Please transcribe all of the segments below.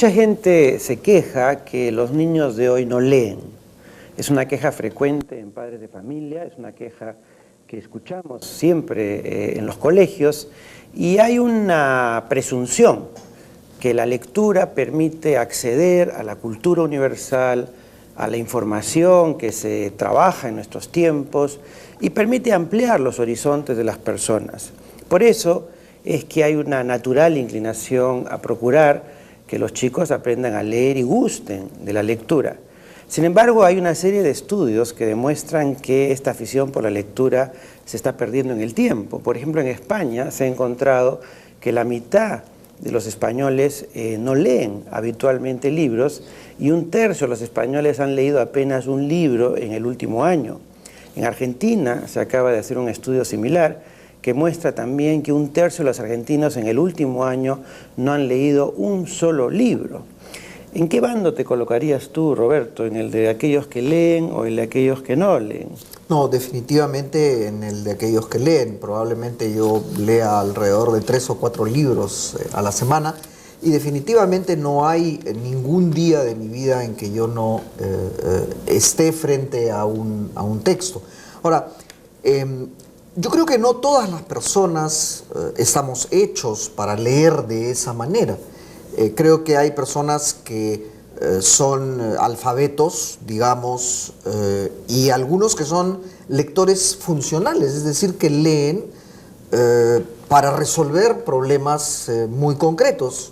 Mucha gente se queja que los niños de hoy no leen. Es una queja frecuente en padres de familia, es una queja que escuchamos siempre en los colegios, y hay una presunción que la lectura permite acceder a la cultura universal, a la información que se trabaja en nuestros tiempos y permite ampliar los horizontes de las personas. Por eso es que hay una natural inclinación a procurar que los chicos aprendan a leer y gusten de la lectura. Sin embargo, hay una serie de estudios que demuestran que esta afición por la lectura se está perdiendo en el tiempo. Por ejemplo, en España se ha encontrado que la mitad de los españoles no leen habitualmente libros y 1/3 de los españoles han leído apenas un libro en el último año. En Argentina se acaba de hacer un estudio similar que muestra también que 1/3 de los argentinos en el último año no han leído un solo libro. ¿En qué bando te colocarías tú, Roberto? ¿En el de aquellos que leen o el de aquellos que no leen? No, definitivamente en el de aquellos que leen. Probablemente yo lea alrededor de 3 o 4 libros a la semana, y definitivamente no hay ningún día de mi vida en que yo no esté frente a un texto. Ahora, yo creo que no todas las personas estamos hechos para leer de esa manera. Creo que hay personas que son alfabetos, digamos, y algunos que son lectores funcionales, es decir, que leen para resolver problemas muy concretos.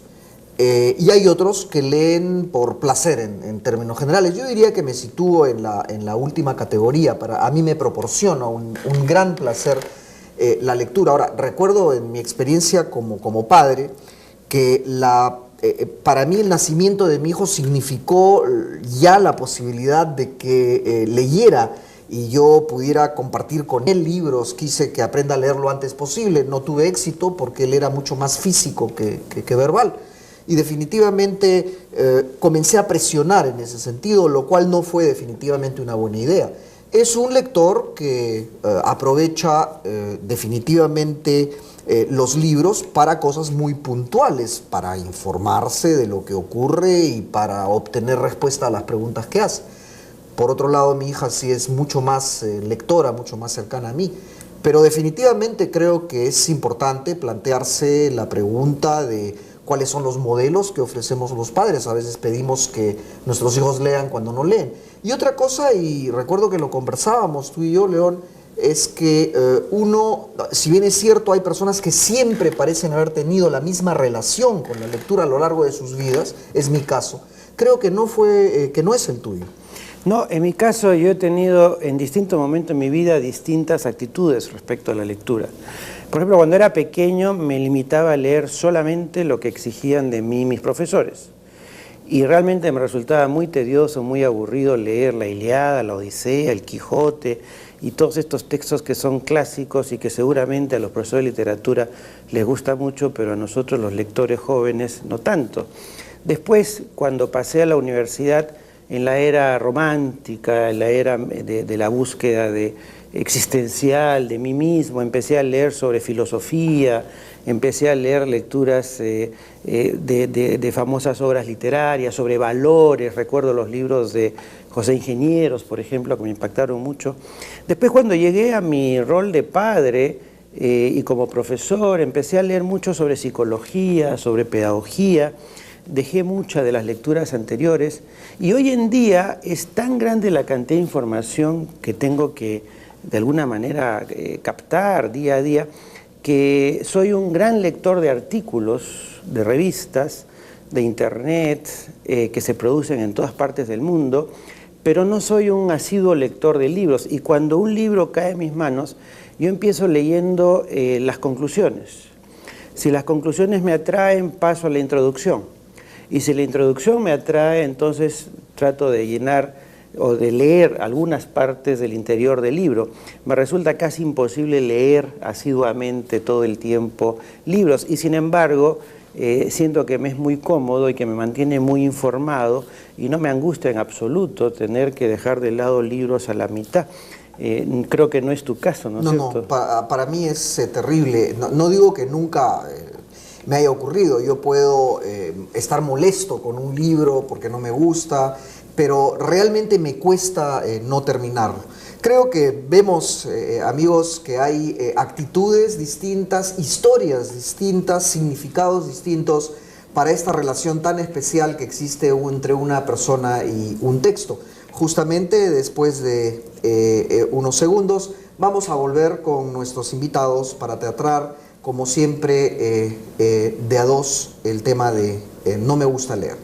Y hay otros que leen por placer en términos generales. Yo diría que me sitúo en la última categoría. A mí me proporciona un gran placer la lectura. Ahora, recuerdo en mi experiencia como padre que para mí el nacimiento de mi hijo significó ya la posibilidad de que leyera y yo pudiera compartir con él libros. Quise que aprenda a leer lo antes posible. No tuve éxito porque él era mucho más físico que verbal. Y definitivamente comencé a presionar en ese sentido, lo cual no fue definitivamente una buena idea. Es un lector que aprovecha definitivamente los libros para cosas muy puntuales, para informarse de lo que ocurre y para obtener respuesta a las preguntas que hace. Por otro lado, mi hija sí es mucho más lectora, mucho más cercana a mí. Pero definitivamente creo que es importante plantearse la pregunta de cuáles son los modelos que ofrecemos los padres. A veces pedimos que nuestros hijos lean cuando no leen. Y otra cosa, y recuerdo que lo conversábamos tú y yo, León, es que si bien es cierto, hay personas que siempre parecen haber tenido la misma relación con la lectura a lo largo de sus vidas, es mi caso, creo que no es el tuyo. No, en mi caso yo he tenido en distintos momentos en mi vida distintas actitudes respecto a la lectura. Por ejemplo, cuando era pequeño me limitaba a leer solamente lo que exigían de mí mis profesores. Y realmente me resultaba muy tedioso, muy aburrido leer la Ilíada, la Odisea, el Quijote y todos estos textos que son clásicos y que seguramente a los profesores de literatura les gusta mucho, pero a nosotros los lectores jóvenes no tanto. Después, cuando pasé a la universidad, en la era romántica, en la era de la búsqueda existencial de mí mismo, empecé a leer sobre filosofía, empecé a leer lecturas de famosas obras literarias, sobre valores. Recuerdo los libros de José Ingenieros, por ejemplo, que me impactaron mucho. Después, cuando llegué a mi rol de padre y como profesor, empecé a leer mucho sobre psicología, sobre pedagogía. Dejé muchas de las lecturas anteriores y hoy en día es tan grande la cantidad de información que tengo que de alguna manera captar día a día, que soy un gran lector de artículos, de revistas, de internet, que se producen en todas partes del mundo, pero no soy un asiduo lector de libros. Y cuando un libro cae en mis manos, yo empiezo leyendo las conclusiones. Si las conclusiones me atraen, paso a la introducción. Y si la introducción me atrae, entonces trato de llenar o de leer algunas partes del interior del libro. Me resulta casi imposible leer asiduamente todo el tiempo libros y sin embargo siento que me es muy cómodo y que me mantiene muy informado y no me angustia en absoluto tener que dejar de lado libros a la mitad. Creo que no es tu caso, ¿no es cierto? No, para mí es terrible. No digo que nunca me haya ocurrido. Yo puedo estar molesto con un libro porque no me gusta, pero realmente me cuesta no terminarlo. Creo que vemos, amigos, que hay actitudes distintas, historias distintas, significados distintos para esta relación tan especial que existe entre una persona y un texto. Justamente después de unos segundos vamos a volver con nuestros invitados para tratar, como siempre, de a dos el tema de No me gusta leer.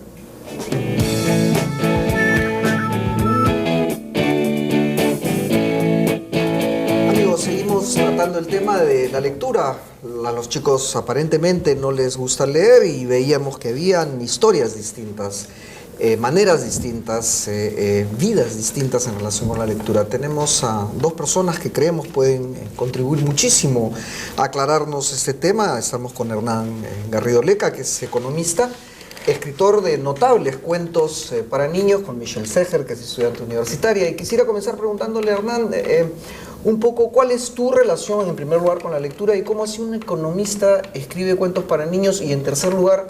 Amigos, seguimos tratando el tema de la lectura. A los chicos aparentemente no les gusta leer y veíamos que habían historias distintas, maneras distintas, vidas distintas en relación con la lectura. Tenemos a dos personas que creemos pueden contribuir muchísimo a aclararnos este tema. Estamos con Hernán Garrido Leca, que es economista, escritor de notables cuentos para niños, con Michelle Seger, que es estudiante universitaria. Y quisiera comenzar preguntándole, Hernán, un poco cuál es tu relación, en primer lugar, con la lectura y cómo así un economista escribe cuentos para niños, y en tercer lugar,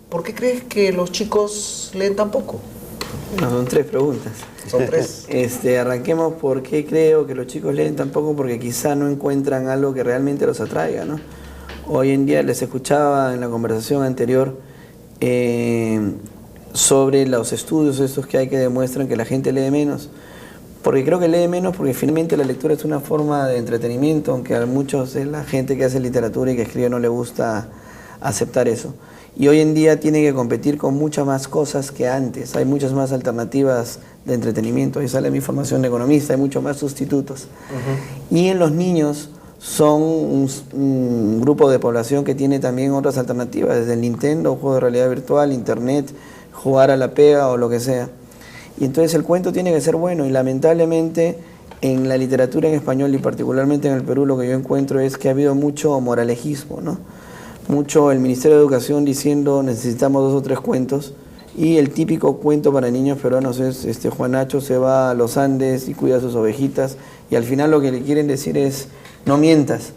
¿por qué crees que los chicos leen tan poco? No, son tres preguntas. Son tres. Arranquemos por qué creo que los chicos leen tan poco, porque quizá no encuentran algo que realmente los atraiga, ¿no? Hoy en día les escuchaba en la conversación anterior sobre los estudios estos que hay que demuestran que la gente lee menos, porque creo que lee menos porque finalmente la lectura es una forma de entretenimiento, aunque a muchos de la gente que hace literatura y que escribe no le gusta aceptar eso. Y hoy en día tiene que competir con muchas más cosas que antes. Hay muchas más alternativas de entretenimiento. Ahí sale mi formación de economista, hay muchos más sustitutos. Y en los niños son un grupo de población que tiene también otras alternativas, desde el Nintendo, juego de realidad virtual, internet, jugar a la pega o lo que sea. Y entonces el cuento tiene que ser bueno, y lamentablemente en la literatura en español y particularmente en el Perú lo que yo encuentro es que ha habido mucho moralejismo, ¿no? Mucho el Ministerio de Educación diciendo necesitamos 2 o 3 cuentos, y el típico cuento para niños peruanos es Juan Nacho se va a los Andes y cuida a sus ovejitas, y al final lo que le quieren decir es no mientas.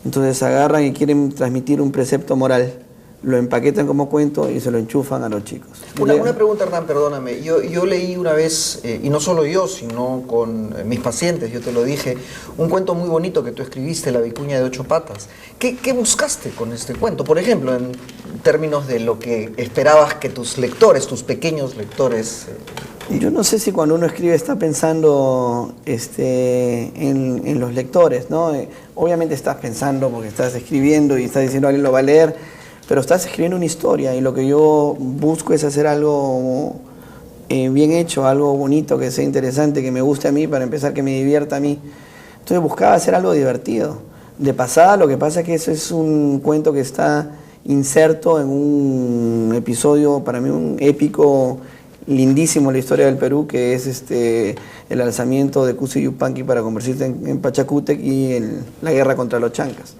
Entonces agarran y quieren transmitir un precepto moral, lo empaquetan como cuento y se lo enchufan a los chicos. Una pregunta, Hernán, perdóname. Yo leí una vez, y no solo yo, sino con mis pacientes, yo te lo dije, un cuento muy bonito que tú escribiste, La vicuña de 8 patas. ¿Qué buscaste con este cuento? Por ejemplo, en términos de lo que esperabas que tus lectores, tus pequeños lectores... Yo no sé si cuando uno escribe está pensando en los lectores, ¿no? Obviamente estás pensando porque estás escribiendo y estás diciendo alguien lo va a leer, pero estás escribiendo una historia, y lo que yo busco es hacer algo bien hecho, algo bonito, que sea interesante, que me guste a mí, para empezar, que me divierta a mí. Entonces buscaba hacer algo divertido. De pasada, lo que pasa es que eso es un cuento que está inserto en un episodio, para mí un épico, lindísimo en la historia del Perú, que es el alzamiento de Cusi Yupanqui para convertirse en Pachacútec y la guerra contra los chancas.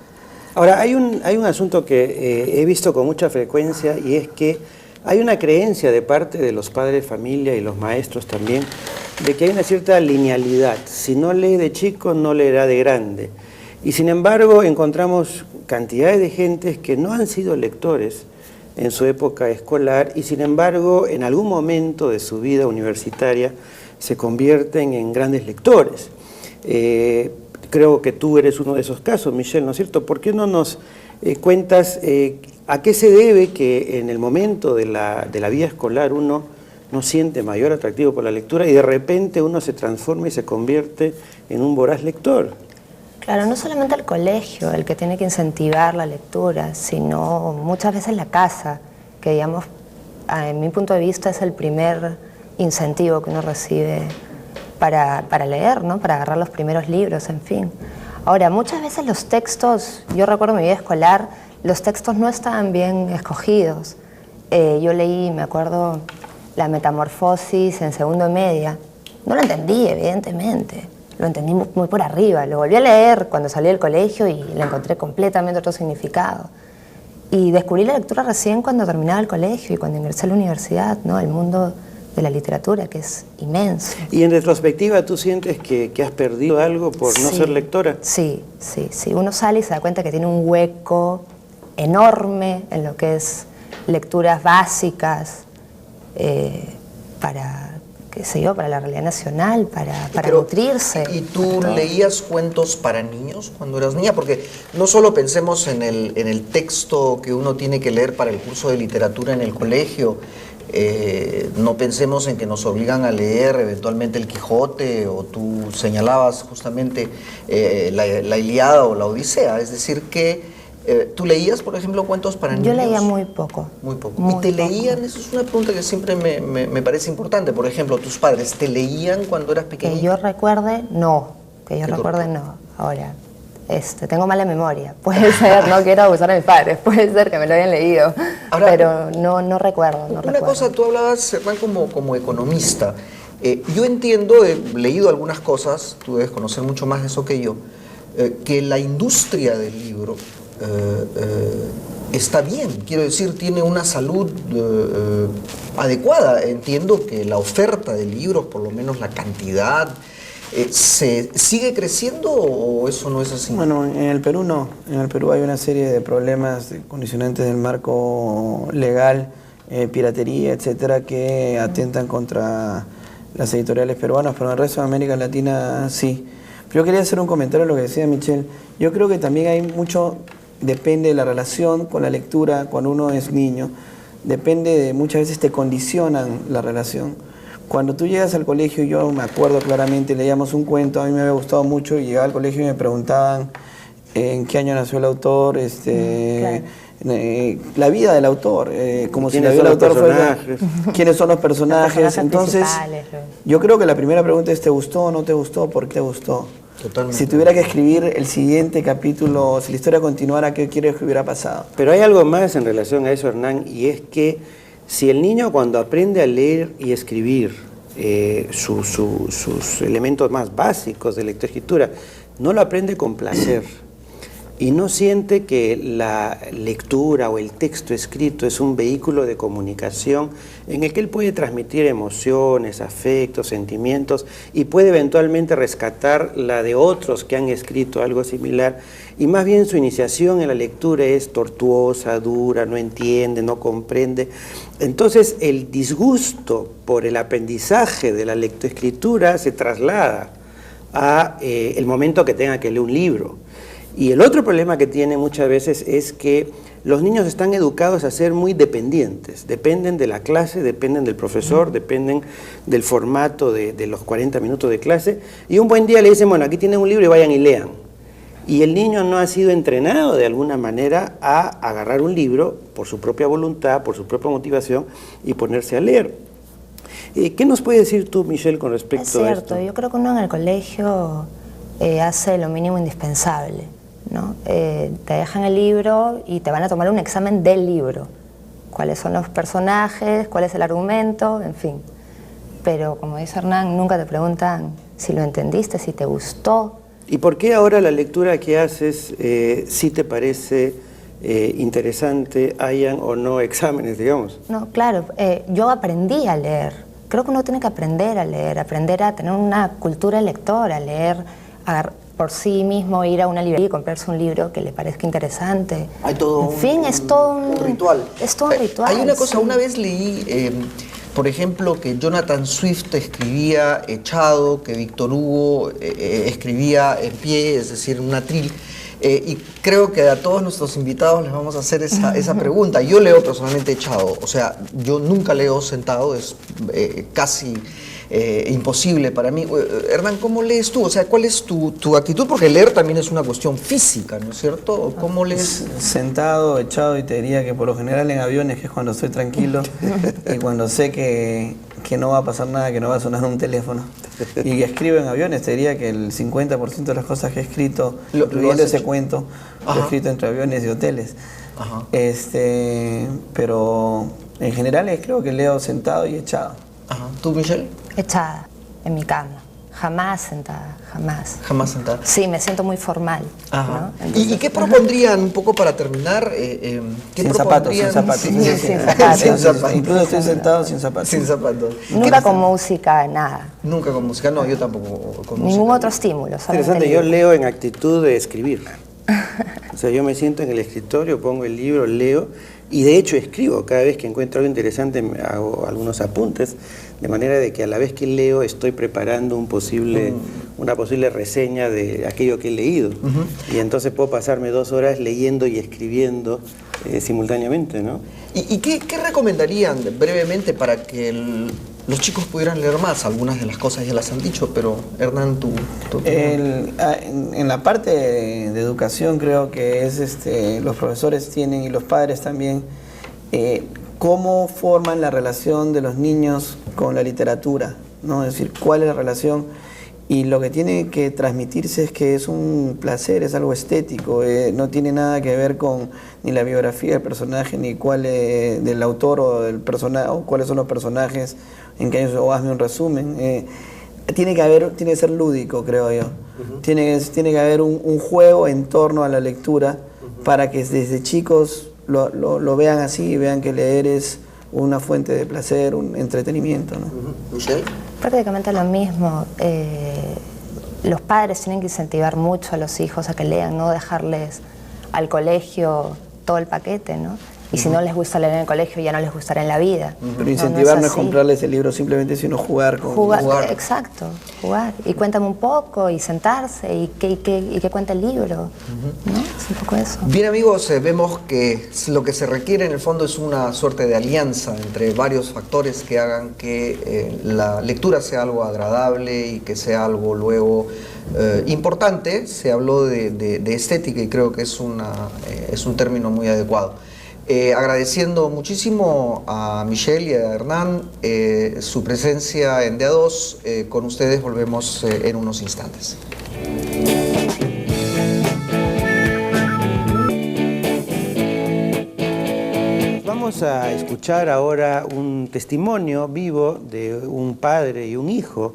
Ahora, hay un asunto que he visto con mucha frecuencia, y es que hay una creencia de parte de los padres de familia y los maestros también, de que hay una cierta linealidad. Si no lee de chico, no leerá de grande. Y sin embargo, encontramos cantidades de gentes que no han sido lectores en su época escolar, y sin embargo, en algún momento de su vida universitaria, se convierten en grandes lectores. Creo que tú eres uno de esos casos, Michelle, ¿no es cierto? ¿Por qué no nos cuentas a qué se debe que en el momento de la vida escolar uno no siente mayor atractivo por la lectura y de repente uno se transforma y se convierte en un voraz lector? Claro, no solamente el colegio el que tiene que incentivar la lectura, sino muchas veces la casa, que digamos, en mi punto de vista es el primer incentivo que uno recibe para leer, ¿no? Para agarrar los primeros libros, en fin. Ahora, muchas veces los textos, yo recuerdo mi vida escolar, los textos no estaban bien escogidos. Yo leí, me acuerdo, La Metamorfosis en segundo media. No lo entendí, evidentemente. Lo entendí muy por arriba. Lo volví a leer cuando salí del colegio y le encontré completamente otro significado. Y descubrí la lectura recién cuando terminaba el colegio y cuando ingresé a la universidad, ¿no? El mundo de la literatura, que es inmenso. ¿Y en retrospectiva tú sientes que has perdido algo por no ser lectora? Sí. Uno sale y se da cuenta que tiene un hueco enorme en lo que es lecturas básicas para, qué sé yo, para la realidad nacional, para nutrirse. ¿Y tú leías cuentos para niños cuando eras niña? Porque no solo pensemos en el texto que uno tiene que leer para el curso de literatura en el colegio, no pensemos en que nos obligan a leer eventualmente el Quijote, o tú señalabas justamente la Ilíada o la Odisea, es decir que ¿tú leías, por ejemplo, cuentos para niños? Yo leía muy poco. Muy poco. ¿Y te leían? Eso es una pregunta que siempre me parece importante. Por ejemplo, ¿tus padres te leían cuando eras pequeña? Que yo recuerde, no. Que yo recuerde, no. Ahora, tengo mala memoria. Puede ser, no quiero abusar de mis padres. Puede ser que me lo hayan leído. Ahora, pero no recuerdo. Una cosa, tú hablabas, Hernán, como economista. Yo entiendo, he leído algunas cosas, tú debes conocer mucho más de eso que yo, que la industria del libro está bien, quiero decir, tiene una salud adecuada. Entiendo que la oferta de libros, por lo menos la cantidad, ¿se sigue creciendo o eso no es así? Bueno, en el Perú no. En el Perú hay una serie de problemas condicionantes del marco legal, piratería, etcétera, que atentan contra las editoriales peruanas, pero en el resto de América Latina sí. Yo quería hacer un comentario a lo que decía Michelle. Yo creo que también hay mucho, depende de la relación con la lectura cuando uno es niño, depende de, muchas veces te condicionan la relación. Cuando tú llegas al colegio, yo me acuerdo claramente, leíamos un cuento, a mí me había gustado mucho, y llegaba al colegio y me preguntaban en qué año nació el autor, claro. La vida del autor, como si la vida del autor fuera quiénes son los personajes. Entonces, yo creo que la primera pregunta es: ¿te gustó o no te gustó? ¿Por qué te gustó? Totalmente. Si tuviera que escribir el siguiente capítulo, si la historia continuara, ¿qué quieres que hubiera pasado? Pero hay algo más en relación a eso, Hernán, y es que si el niño, cuando aprende a leer y escribir sus elementos más básicos de lectoescritura, no lo aprende con placer y no siente que la lectura o el texto escrito es un vehículo de comunicación en el que él puede transmitir emociones, afectos, sentimientos, y puede eventualmente rescatar la de otros que han escrito algo similar, y más bien su iniciación en la lectura es tortuosa, dura, no entiende, no comprende. Entonces el disgusto por el aprendizaje de la lectoescritura se traslada a el momento que tenga que leer un libro. Y el otro problema que tiene muchas veces es que los niños están educados a ser muy dependientes, dependen de la clase, dependen del profesor, dependen del formato de los 40 minutos de clase, y un buen día le dicen, bueno, aquí tienen un libro y vayan y lean. Y el niño no ha sido entrenado de alguna manera a agarrar un libro por su propia voluntad, por su propia motivación, y ponerse a leer. ¿Qué nos puedes decir tú, Michelle, con respecto a esto? Es cierto, yo creo que uno en el colegio hace lo mínimo indispensable, ¿no? Te dejan el libro y te van a tomar un examen del libro. ¿Cuáles son los personajes? ¿Cuál es el argumento? En fin. Pero como dice Hernán, nunca te preguntan si lo entendiste, si te gustó. ¿Y por qué ahora la lectura que haces sí te parece interesante, hayan o no exámenes, digamos? No, claro, yo aprendí a leer. Creo que uno tiene que aprender a leer, aprender a tener una cultura lectora, leer por sí mismo, ir a una librería y comprarse un libro que le parezca interesante. Hay todo es todo un ritual. Es todo un ritual. Hay una cosa, sí. Una vez leí, por ejemplo, que Jonathan Swift escribía echado, que Víctor Hugo escribía en pie, es decir, un atril. Y creo que a todos nuestros invitados les vamos a hacer esa pregunta. Yo leo personalmente echado, o sea, yo nunca leo sentado, es casi imposible para mí. Hernán, ¿cómo lees tú? O sea, ¿cuál es tu actitud? Porque leer también es una cuestión física, ¿no es cierto? ¿Cómo lees? Sentado, echado, y te diría que por lo general en aviones, que es cuando estoy tranquilo y cuando sé que no va a pasar nada, que no va a sonar un teléfono. Y que escribo en aviones, te diría que el 50% de las cosas que he escrito, incluyendo ese cuento, lo he escrito entre aviones y hoteles. Ajá. Pero en general creo que leo sentado y echado. Ajá. ¿Tú, Michelle? Echada, en mi cama. Jamás sentada, jamás. Jamás sentada. Sí, me siento muy formal. Ajá. ¿No? Entonces, ¿Y qué propondrían, un poco para terminar? ¿Qué sin zapatos, sin zapatos. Sin zapatos. Sin zapatos. Incluso estoy sentado sin zapatos. Sin zapatos. Nunca con música, nada. Nunca con música, no, yo tampoco con Ningún música. otro estímulo. Interesante, yo leo en actitud de escribir. sea, yo me siento en el escritorio, pongo el libro, leo, y de hecho escribo. Cada vez que encuentro algo interesante me hago algunos apuntes, de manera de que a la vez que leo estoy preparando una posible reseña de aquello que he leído. Y entonces puedo pasarme 2 horas leyendo y escribiendo simultáneamente, ¿no? ¿Y qué recomendarían brevemente para que los chicos pudieran leer más? Algunas de las cosas ya las han dicho, pero Hernán, tu opinión. En la parte de educación creo que es los profesores tienen y los padres también cómo forman la relación de los niños con la literatura, ¿no? Es decir, cuál es la relación, y lo que tiene que transmitirse es que es un placer, es algo estético, no tiene nada que ver con ni la biografía del personaje, ni cuál del autor o del personaje, o cuáles son los personajes, en qué años, o hazme un resumen. Tiene que ser lúdico, creo yo. Tiene que haber un juego en torno a la lectura para que desde chicos lo vean así, y vean que leer es una fuente de placer, un entretenimiento, ¿no? ¿Michelle? Prácticamente lo mismo. Los padres tienen que incentivar mucho a los hijos a que lean, no dejarles al colegio todo el paquete, ¿no? Y si no les gusta leer en el colegio, ya no les gustará en la vida. Pero incentivar no es comprarles el libro simplemente, sino jugar con jugar. Exacto, jugar. Y cuéntame un poco, y sentarse, y que cuente el libro, ¿no? Es un poco eso. Bien, amigos, vemos que lo que se requiere en el fondo es una suerte de alianza entre varios factores que hagan que la lectura sea algo agradable y que sea algo luego importante. Se habló de estética y creo que es un término muy adecuado. Agradeciendo muchísimo a Michelle y a Hernán su presencia en DA2. Con ustedes volvemos en unos instantes. Vamos a escuchar ahora un testimonio vivo de un padre y un hijo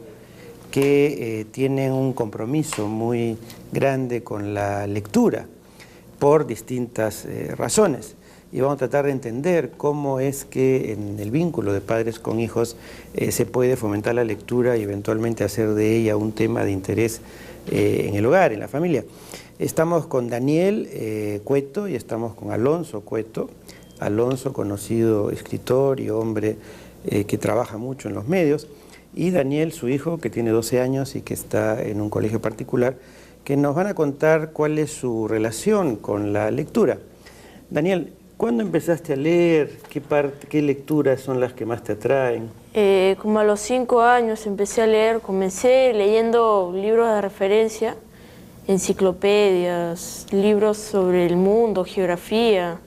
que tienen un compromiso muy grande con la lectura por distintas razones. Y vamos a tratar de entender cómo es que en el vínculo de padres con hijos se puede fomentar la lectura y eventualmente hacer de ella un tema de interés en el hogar, en la familia. Estamos con Daniel Cueto y estamos con Alonso Cueto. Alonso, conocido escritor y hombre que trabaja mucho en los medios, y Daniel, su hijo, que tiene 12 años y que está en un colegio particular, que nos van a contar cuál es su relación con la lectura. Daniel, ¿cuándo empezaste a leer? ¿Qué lecturas son las que más te atraen? Como a los 5 años empecé a leer, comencé leyendo libros de referencia, enciclopedias, libros sobre el mundo, geografía,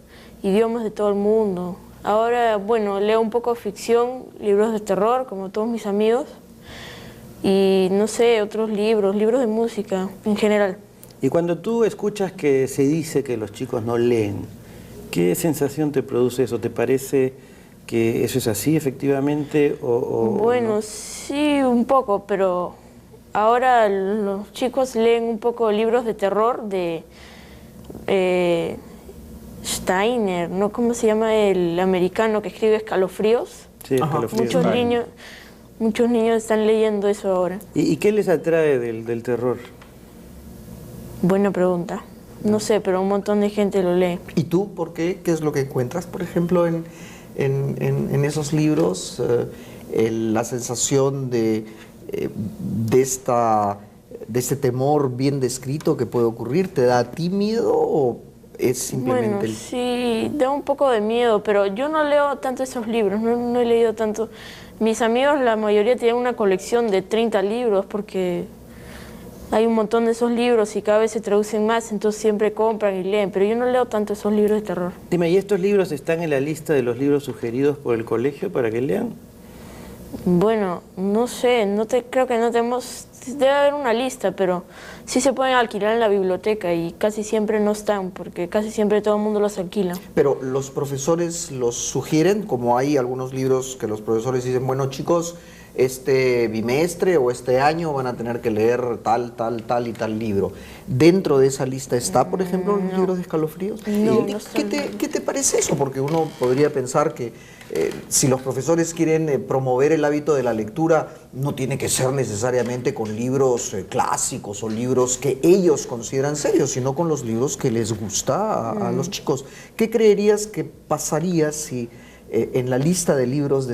idiomas de todo el mundo. Ahora, bueno, leo un poco de ficción, libros de terror, como todos mis amigos, y no sé, otros libros de música en general. Y cuando tú escuchas que se dice que los chicos no leen, ¿qué sensación te produce eso? ¿Te parece que eso es así efectivamente? Bueno, no? Sí, un poco, pero ahora los chicos leen un poco libros de terror de Steiner, ¿no? ¿Cómo se llama el americano que escribe Escalofríos? Sí, Escalofríos. Muchos niños están leyendo eso ahora. ¿Y qué les atrae del terror? Buena pregunta. No sé, pero un montón de gente lo lee. ¿Y tú por qué? ¿Qué es lo que encuentras, por ejemplo, en esos libros? La sensación de este temor bien descrito que puede ocurrir, ¿te da a ti miedo o es simplemente...? Bueno, sí, da un poco de miedo, pero yo no leo tanto esos libros, no he leído tanto. Mis amigos, la mayoría tienen una colección de 30 libros porque hay un montón de esos libros y cada vez se traducen más, entonces siempre compran y leen, pero yo no leo tanto esos libros de terror. Dime, ¿y estos libros están en la lista de los libros sugeridos por el colegio para que lean? Bueno, no sé, creo que no tenemos, debe haber una lista, pero sí se pueden alquilar en la biblioteca y casi siempre no están, porque casi siempre todo el mundo los alquila. Pero los profesores los sugieren, como hay algunos libros que los profesores dicen, bueno chicos, este bimestre o este año van a tener que leer tal y tal libro. ¿Dentro de esa lista está, por ejemplo, los libros de Escalofríos? No, ¿Qué te parece eso? Porque uno podría pensar que si los profesores quieren promover el hábito de la lectura, no tiene que ser necesariamente con libros clásicos o libros que ellos consideran serios, sino con los libros que les gusta a los chicos. ¿Qué creerías que pasaría si en la lista de libros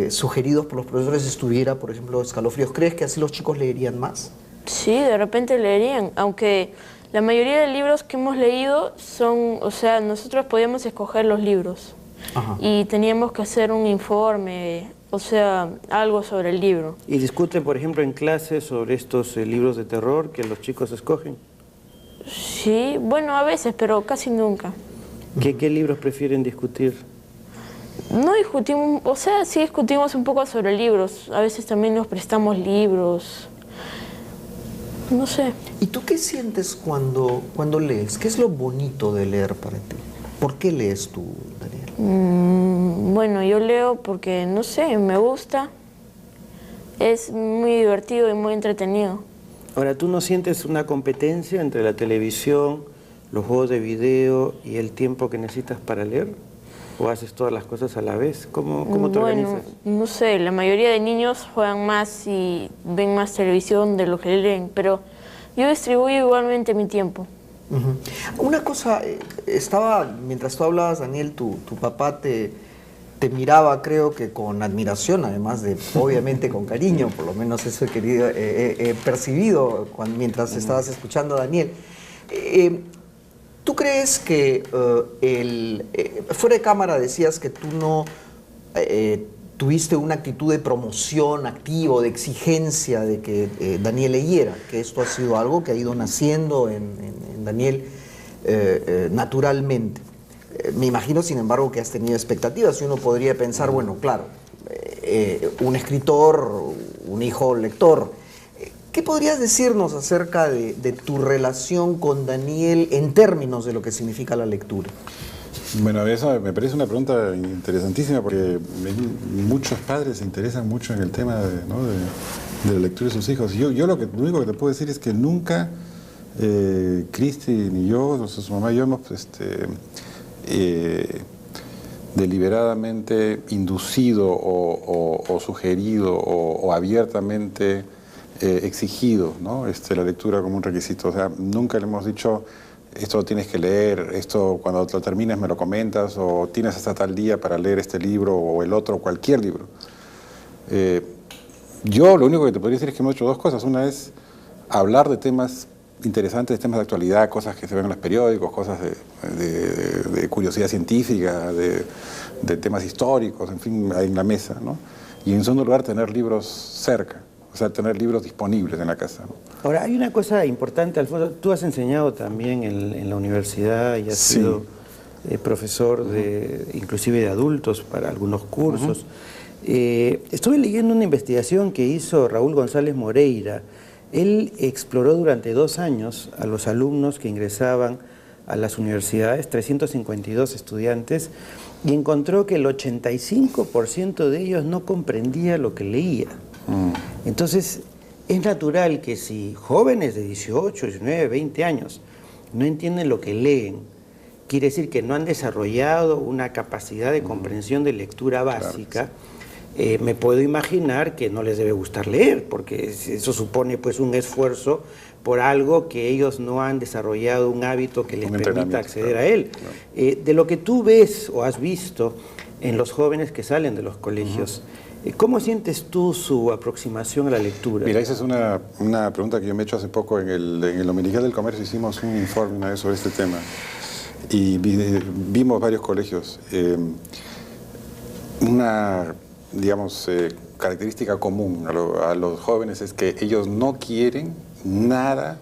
sugeridos por los profesores estuviera, por ejemplo, Escalofríos? ¿Crees que así los chicos leerían más? Sí, de repente leerían, aunque la mayoría de libros que hemos leído son, o sea, nosotros podíamos escoger los libros. Ajá. Y teníamos que hacer un informe, o sea, algo sobre el libro. ¿Y discuten, por ejemplo, en clases sobre estos libros de terror que los chicos escogen? Sí, bueno, a veces, pero casi nunca. ¿Qué libros prefieren discutir? No discutimos, o sea, sí discutimos un poco sobre libros. A veces también nos prestamos libros. No sé. ¿Y tú qué sientes cuando lees? ¿Qué es lo bonito de leer para ti? ¿Por qué lees tú, Daniel? Bueno, yo leo porque, no sé, me gusta. Es muy divertido y muy entretenido. Ahora, ¿tú no sientes una competencia entre la televisión, los juegos de video y el tiempo que necesitas para leer? ¿O haces todas las cosas a la vez? ¿Cómo te organizas? No sé, la mayoría de niños juegan más y ven más televisión de lo que leen, pero yo distribuyo igualmente mi tiempo. Una cosa, mientras tú hablabas, Daniel, tu papá te miraba, creo que con admiración, además de, obviamente, con cariño, por lo menos eso he percibido mientras estabas escuchando a Daniel. ¿Tú crees que fuera de cámara decías que tú no tuviste una actitud de promoción activa, de exigencia de que Daniel leyera, que esto ha sido algo que ha ido naciendo en Daniel naturalmente? Me imagino, sin embargo, que has tenido expectativas y uno podría pensar, bueno, claro, un escritor, un hijo lector. ¿Qué podrías decirnos acerca de tu relación con Daniel en términos de lo que significa la lectura? Bueno, eso me parece una pregunta interesantísima porque muchos padres se interesan mucho en el tema de la lectura de sus hijos. Yo lo único que te puedo decir es que nunca Cristi ni yo, su mamá y yo hemos deliberadamente inducido o sugerido o abiertamente exigido, ¿no? La lectura como un requisito. O sea, nunca le hemos dicho, esto lo tienes que leer, esto cuando lo termines me lo comentas, o tienes hasta tal día para leer este libro o el otro, cualquier libro. Yo lo único que te podría decir es que hemos hecho dos cosas. Una es hablar de temas interesantes, temas de actualidad, cosas que se ven en los periódicos, cosas de curiosidad científica, de temas históricos, en fin, en la mesa, ¿no? Y en segundo lugar, tener libros cerca. O sea, tener libros disponibles en la casa, ¿no? Ahora, hay una cosa importante, Alfonso. Tú has enseñado también en la universidad y has sido profesor inclusive de adultos para algunos cursos. Estuve leyendo una investigación que hizo Raúl González Moreira. Él exploró durante 2 años a los alumnos que ingresaban a las universidades, 352 estudiantes, y encontró que el 85% de ellos no comprendía lo que leía. Entonces, es natural que si jóvenes de 18, 19, 20 años no entienden lo que leen, quiere decir que no han desarrollado una capacidad de comprensión de lectura básica. Claro. Me puedo imaginar que no les debe gustar leer, porque eso supone pues un esfuerzo por algo que ellos no han desarrollado un hábito que les permita acceder a él. Claro. De lo que tú ves o has visto en los jóvenes que salen de los colegios, ¿cómo sientes tú su aproximación a la lectura? Mira, esa es una pregunta que yo me he hecho hace poco. En el Dominical del Comercio hicimos un informe una vez sobre este tema y vimos varios colegios. Una, digamos, característica común a los jóvenes es que ellos no quieren nada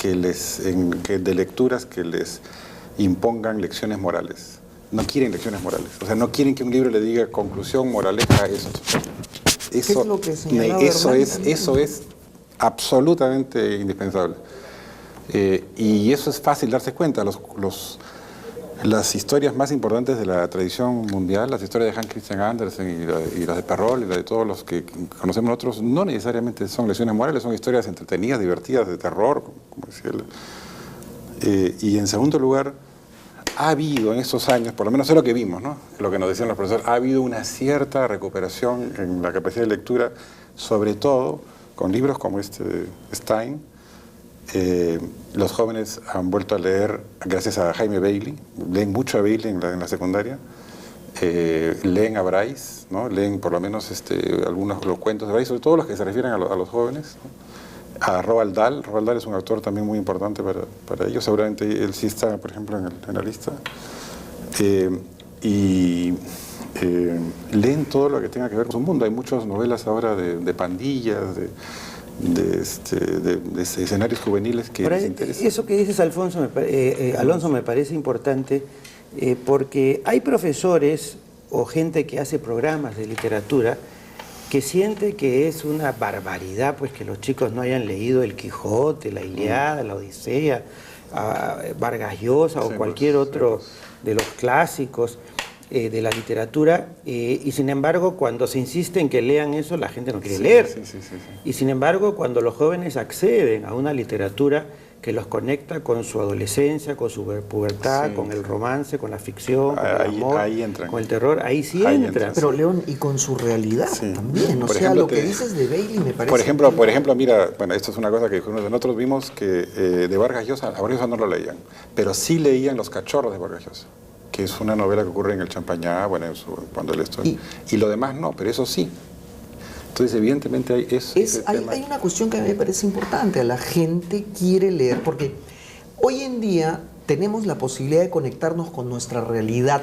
de lecturas que les impongan lecciones morales. No quieren lecciones morales. O sea, no quieren que un libro le diga conclusión, moraleja, eso. ¿Qué es lo que eso es absolutamente indispensable. Y eso es fácil darse cuenta. Las historias más importantes de la tradición mundial, las historias de Hans Christian Andersen y las de Perrault y las de todos los que conocemos nosotros, no necesariamente son lecciones morales, son historias entretenidas, divertidas, de terror, como decía él. Y en segundo lugar, ha habido en estos años, por lo menos es lo que vimos, ¿no? Lo que nos decían los profesores, ha habido una cierta recuperación en la capacidad de lectura, sobre todo con libros como este de Stein. Los jóvenes han vuelto a leer gracias a Jaime Bailey, leen mucho a Bailey en la secundaria, leen a Bryce, ¿no? Leen por lo menos algunos los cuentos de Bryce, sobre todo los que se refieren a los jóvenes, ¿no? A Roald Dahl. Roald Dahl es un autor también muy importante para ellos, seguramente él sí está, por ejemplo, en la lista. Leen todo lo que tenga que ver con su mundo. Hay muchas novelas ahora de pandillas, de escenarios juveniles que les interesan. Eso que dices, Alonso, me parece importante, porque hay profesores o gente que hace programas de literatura que siente que es una barbaridad pues que los chicos no hayan leído El Quijote, la Ilíada, la Odisea, Vargas Llosa o cualquier otro de los clásicos de la literatura, y sin embargo cuando se insiste en que lean eso la gente no quiere leer. Y sin embargo cuando los jóvenes acceden a una literatura que los conecta con su adolescencia, con su pubertad, con el romance, con la ficción, con el amor, con el terror, ahí sí entran. Pero León, y con su realidad también, o sea, ejemplo, lo que dices de Bailey me parece... Por ejemplo, mira, bueno, esto es una cosa que nosotros vimos que de Vargas Llosa, a Vargas Llosa no lo leían, pero sí leían Los Cachorros de Vargas Llosa, que es una novela que ocurre en el Champañá, bueno, cuando él estuvo, y lo demás no, pero eso sí. Entonces, evidentemente hay una cuestión que a mí me parece importante. La gente quiere leer, porque hoy en día tenemos la posibilidad de conectarnos con nuestra realidad,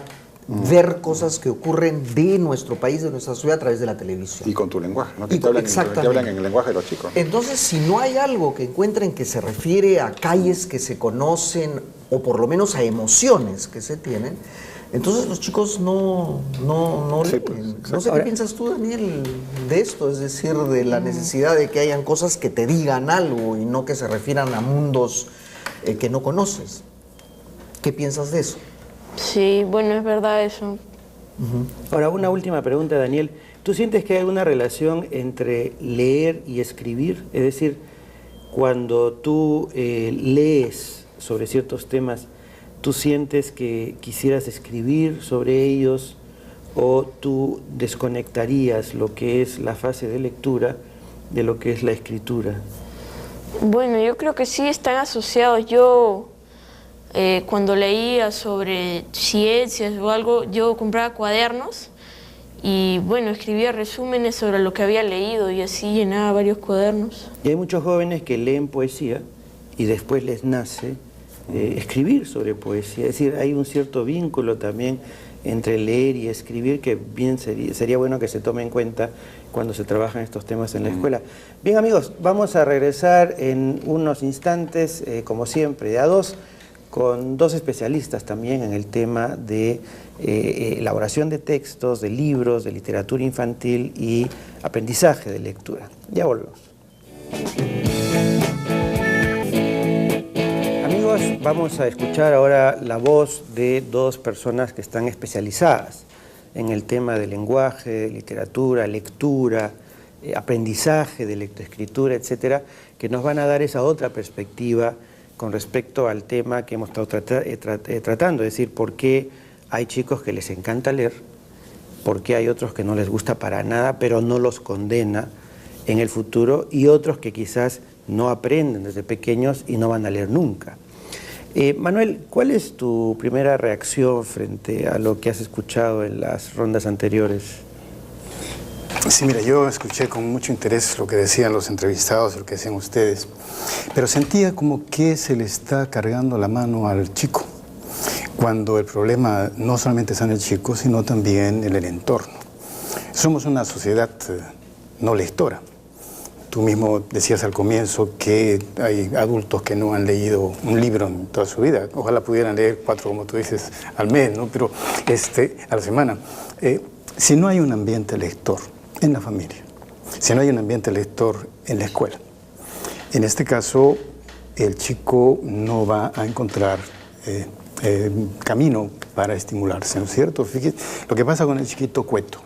ver cosas que ocurren de nuestro país, de nuestra ciudad, a través de la televisión. Y con tu lenguaje, ¿no? Que te hablan en el lenguaje de los chicos. Entonces, si no hay algo que encuentren que se refiere a calles que se conocen, o por lo menos a emociones que se tienen, entonces los chicos no leen. Pues, no sé qué piensas tú, Daniel, de esto, es decir, de la necesidad de que hayan cosas que te digan algo y no que se refieran a mundos que no conoces. ¿Qué piensas de eso? Sí, bueno, es verdad eso. Ahora, una última pregunta, Daniel. ¿Tú sientes que hay alguna relación entre leer y escribir? Es decir, cuando tú lees sobre ciertos temas, ¿tú sientes que quisieras escribir sobre ellos o tú desconectarías lo que es la fase de lectura de lo que es la escritura? Bueno, yo creo que sí están asociados. Yo, cuando leía sobre ciencias o algo, yo compraba cuadernos y, bueno, escribía resúmenes sobre lo que había leído y así llenaba varios cuadernos. Y hay muchos jóvenes que leen poesía y después les nace escribir sobre poesía. Es decir, hay un cierto vínculo también entre leer y escribir que bien sería bueno que se tome en cuenta cuando se trabajan estos temas en la escuela. Bien, amigos, vamos a regresar en unos instantes, como siempre, de a dos, con dos especialistas también en el tema de elaboración de textos, de libros, de literatura infantil y aprendizaje de lectura. Ya volvemos. Vamos a escuchar ahora la voz de dos personas que están especializadas en el tema de lenguaje, literatura, lectura, aprendizaje de lectoescritura, etcétera, que nos van a dar esa otra perspectiva con respecto al tema que hemos estado tratando, es decir, por qué hay chicos que les encanta leer, por qué hay otros que no les gusta para nada, pero no los condena en el futuro, y otros que quizás no aprenden desde pequeños y no van a leer nunca. Manuel, ¿cuál es tu primera reacción frente a lo que has escuchado en las rondas anteriores? Sí, mira, yo escuché con mucho interés lo que decían los entrevistados, lo que decían ustedes, pero sentía como que se le está cargando la mano al chico, cuando el problema no solamente está en el chico, sino también en el entorno. Somos una sociedad no lectora. Tú mismo decías al comienzo que hay adultos que no han leído un libro en toda su vida. Ojalá pudieran leer 4, como tú dices, al mes, ¿no? Pero a la semana. Si no hay un ambiente lector en la familia, si no hay un ambiente lector en la escuela, en este caso el chico no va a encontrar camino para estimularse, ¿no es cierto? Fíjate lo que pasa con el chiquito Cueto.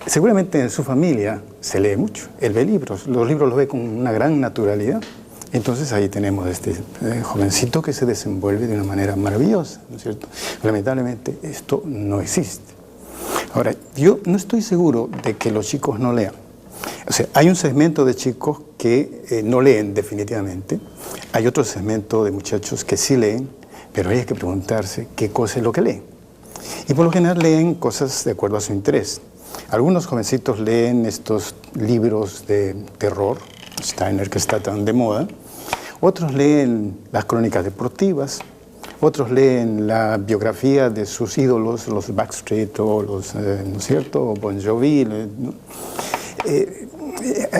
Seguramente en su familia se lee mucho, él ve libros, los libros los ve con una gran naturalidad, Entonces ahí tenemos este jovencito que se desenvuelve de una manera maravillosa, ¿no es cierto? Lamentablemente esto no existe. Ahora, yo no estoy seguro de que los chicos no lean. O sea, hay un segmento de chicos que no leen definitivamente, hay otro segmento de muchachos que sí leen, pero hay que preguntarse qué cosa es lo que leen. Y por lo general leen cosas de acuerdo a su interés. Algunos jovencitos leen estos libros de terror, Steiner, que está tan de moda. Otros leen las crónicas deportivas. Otros leen la biografía de sus ídolos, los Backstreet o los, ¿no es cierto?, Bon Jovi, ¿no?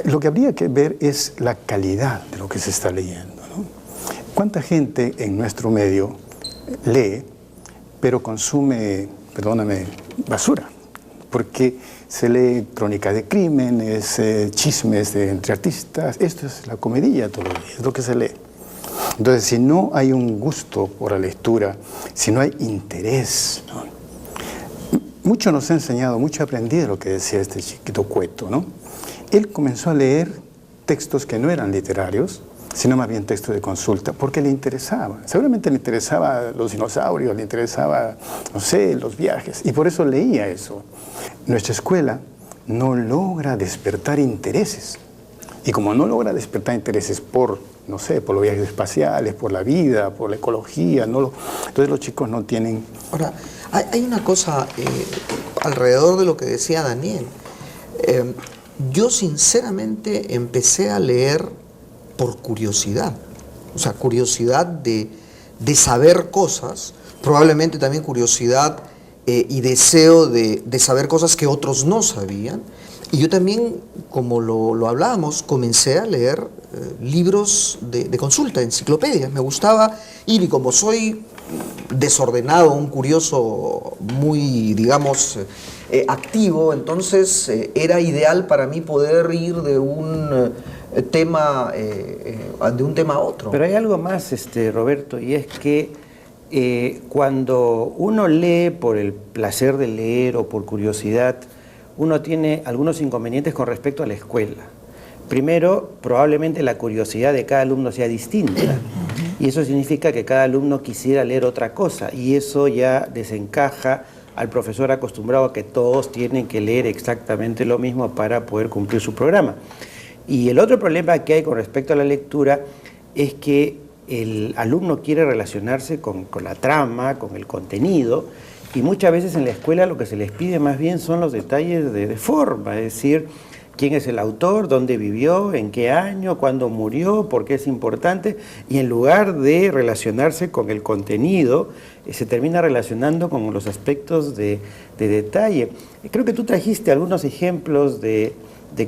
Lo que habría que ver es la calidad de lo que se está leyendo, ¿no? ¿Cuánta gente en nuestro medio lee, pero consume, perdóname, basura? Porque se lee crónicas de crímenes, chismes entre artistas. Esto es la comidilla todo el día, es lo que se lee. Entonces, si no hay un gusto por la lectura, si no hay interés, ¿no? Mucho nos ha enseñado, mucho aprendí de lo que decía este chiquito Cueto, ¿no? Él comenzó a leer textos que no eran literarios, sino más bien textos de consulta, porque le interesaba. Seguramente le interesaba los dinosaurios, le interesaba, no sé, los viajes, y por eso leía eso. Nuestra escuela no logra despertar intereses. Y como no logra despertar intereses por, no sé, por los viajes espaciales, por la vida, por la ecología, entonces los chicos no tienen... Ahora, hay una cosa alrededor de lo que decía Daniel. Yo sinceramente empecé a leer por curiosidad, o sea, curiosidad de saber cosas, probablemente también curiosidad y deseo de saber cosas que otros no sabían. Y yo también, como lo hablábamos, comencé a leer libros de consulta, enciclopedias. Me gustaba ir, y como soy desordenado, un curioso muy, digamos, activo, entonces era ideal para mí poder ir de un tema a otro. Pero hay algo más, Roberto, y es que cuando uno lee por el placer de leer o por curiosidad, uno tiene algunos inconvenientes con respecto a la escuela. Primero, probablemente la curiosidad de cada alumno sea distinta, y eso significa que cada alumno quisiera leer otra cosa, y eso ya desencaja al profesor acostumbrado a que todos tienen que leer exactamente lo mismo para poder cumplir su programa. Y el otro problema que hay con respecto a la lectura es que el alumno quiere relacionarse con la trama, con el contenido, y muchas veces en la escuela lo que se les pide más bien son los detalles de forma, es decir, quién es el autor, dónde vivió, en qué año, cuándo murió, por qué es importante, y en lugar de relacionarse con el contenido, se termina relacionando con los aspectos de detalle. Creo que tú trajiste algunos ejemplos de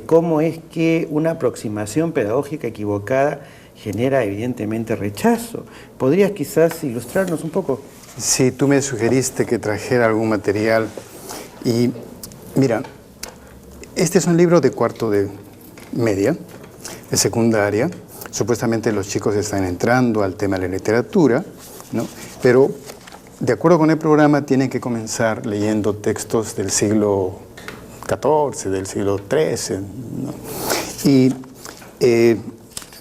cómo es que una aproximación pedagógica equivocada genera evidentemente rechazo. ¿Podrías quizás ilustrarnos un poco? Sí, tú me sugeriste que trajera algún material y mira, este es un libro de cuarto de media, de secundaria. Supuestamente los chicos están entrando al tema de la literatura, ¿no? Pero de acuerdo con el programa tienen que comenzar leyendo textos del siglo XIV, del siglo XIII, ¿no? Y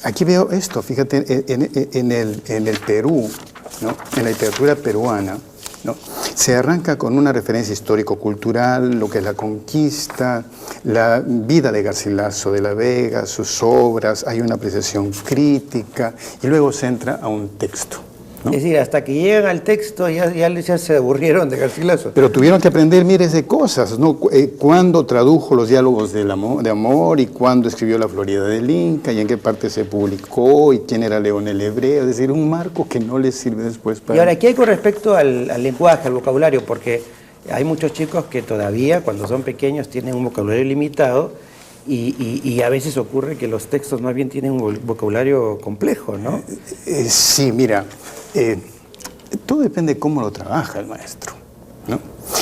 aquí veo esto, fíjate, en el Perú, ¿no? En la literatura peruana, ¿no? Se arranca con una referencia histórico-cultural, lo que es la conquista, la vida de Garcilaso de la Vega, sus obras, hay una apreciación crítica y luego se entra a un texto, ¿no? Es decir, hasta que llegan al texto ya se aburrieron de Garcilaso. Pero tuvieron que aprender miles de cosas, ¿no? Cuándo tradujo los diálogos de amor y cuándo escribió La Florida del Inca y en qué parte se publicó y quién era León el Hebreo, es decir, un marco que no les sirve después para... Y ahora, ¿qué hay con respecto al lenguaje, al vocabulario? Porque hay muchos chicos que todavía, cuando son pequeños, tienen un vocabulario limitado y a veces ocurre que los textos más bien tienen un vocabulario complejo, ¿no? Sí, mira... todo depende de cómo lo trabaja el maestro, ¿no?